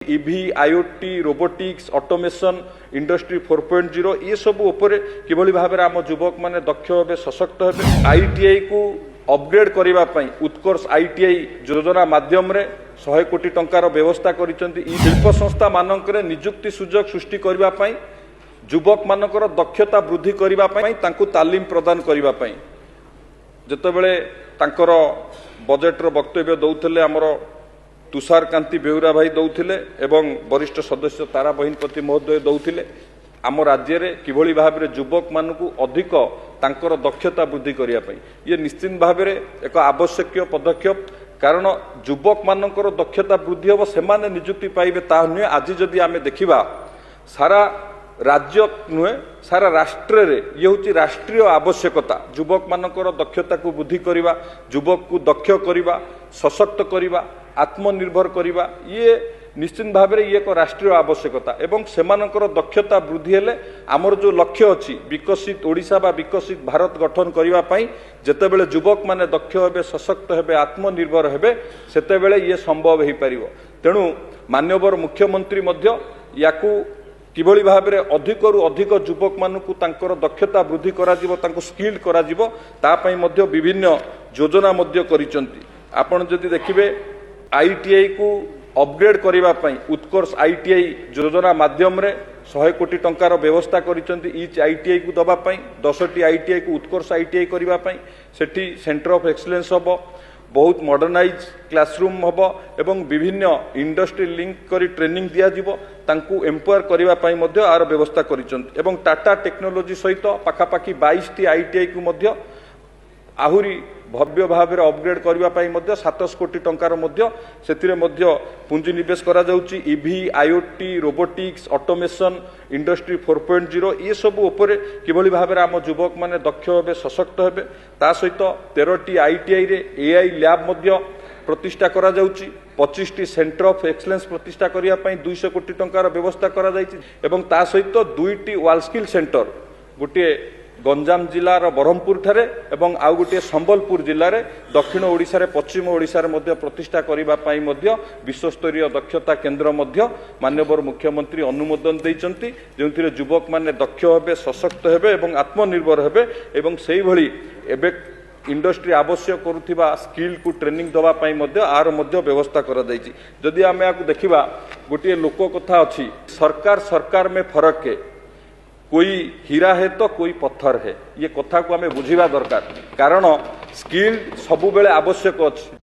इभी IoT robotics automation industry 4.0 ये सब उपरे किभली भाबे आम युवक माने दक्ष हेबे सशक्त हेबे आईटीआई को अपग्रेड करिबा पई उत्कर्ष आईटीआई योजना माध्यम रे 100 कोटी टंकार व्यवस्था करिसंती ई शिल्प संस्था मानकरे नियुक्ति सुजोग सृष्टि करिबा पई युवक मानकर दक्षता वृद्धि करिबा पई तांकु तालीम प्रदान करिबा पई जेतेबेले तांकर बजेट रो वक्तव्य दउथले हमरो तुषार कांति बेहुरा भाई दौथिले एवं वरिष्ठ सदस्य तारा बहिनपति महोदय दौथिले आम राज्य रे किभली भाबरे युवक मानकु अधिक तांकर दक्षता वृद्धि करिया पई ये निश्चित भाबरे एक आवश्यक पदक्षेप कारण युवक मानकर दक्षता वृद्धि हो से माने नियुक्ति पाइबे ता नुहे आज जदि आमे देखिबा सारा राज्य नुहे सारा राष्ट्र रे ये होची राष्ट्रीय आवश्यकता युवक मानकर दक्षता को वृद्धि करिबा युवक को दक्ष करिबा सशक्त करिबा आत्मनिर्भर करिबा ये निश्चित भाव में ये एक राष्ट्रीय आवश्यकता एवं सेमानकर दक्षता वृद्धि हेले आमर जो लक्ष्य अच्छी विकसित ओडिशा बा विकसित भारत गठन करिबा पई जेतेबेले युवक माने दक्ष हेबे सशक्त हेबे आत्मनिर्भर हेबे सेतेबेले ये संभव हेई परिबो तेणु माननीय मुख्यमंत्री मध्य याकू किभली भाव में अधिकरु अधिक युवक मानकु तांकर दक्षता वृद्धि करा जिवो तांको स्किल्ड करा जिवो ता पई मध्य विभिन्न योजना मध्य करिसंती आपण जदि देखिबे आईटीआई को अपग्रेड करिबा पई उत्कर्ष आईटीआई योजना माध्यम रे 100 कोटी टंकार व्यवस्था करिसंती ईच आईटीआई को दबा पई 10टी आईटीआई को उत्कर्ष आईटीआई करिबा पई सेठी सेंटर ऑफ एक्सीलेंस हबो बहुत मॉडर्नाइज क्लासरूम हबो एवं विभिन्न इंडस्ट्री लिंक करी ट्रेनिंग दिया जिवो तांकु एम्पावर करिबा पई मध्य आर व्यवस्था करिसंती एवं टाटा टेक्नोलॉजी सहित पाखापाखी 22टी आईटीआई को मध्य आहुरी भव्य भाव में अपग्रेड करने 700 कोटी टंकार पुंजी निवेश करा जाउची इभी आईओटी रोबोटिक्स ऑटोमेशन इंडस्ट्री 4.0 ये सब उपरे किभली भाव में आम युवक माने दक्ष हेबे सशक्त हेबे ता सहित 13टी आईटीआई रे एआई लैब मध्य प्रतिष्ठा करा जाउची 25टी सेंटर ऑफ एक्सीलेंस प्रतिष्ठा करिया पई 200 कोटी टंकार व्यवस्था करा जाइची एवं ता सहित 2टी वाल स्किल सेंटर गोटे गंजाम जिलार ब्रह्मपुर ठारे एवं आउ गोटे संबलपुर जिले में दक्षिण ओडिशा रे पश्चिम ओडिशा रे मध्य प्रतिष्ठा करिबा पई मध्य विश्वस्तरीय दक्षता केन्द्र मध्य माननीय मुख्यमंत्री अनुमोदन देइचंती जेउथिरे युवक माने दक्ष हेबे सशक्त हेबे एवं आत्मनिर्भर हेबे एवं सेही भली एबे इंडस्ट्री आवश्यक करुथिबा स्किल को ट्रेनिंग दवा पई मध्य आर मध्य व्यवस्था करा जाइछि जदि आमे आकु देखिबा गोटे लोक कथा अछि सरकार में फरक है कोई हीरा है तो कोई पत्थर है ये कथा को हमें बुझीबा दरकार कारण स्किल सबु बेले आवश्यक अछि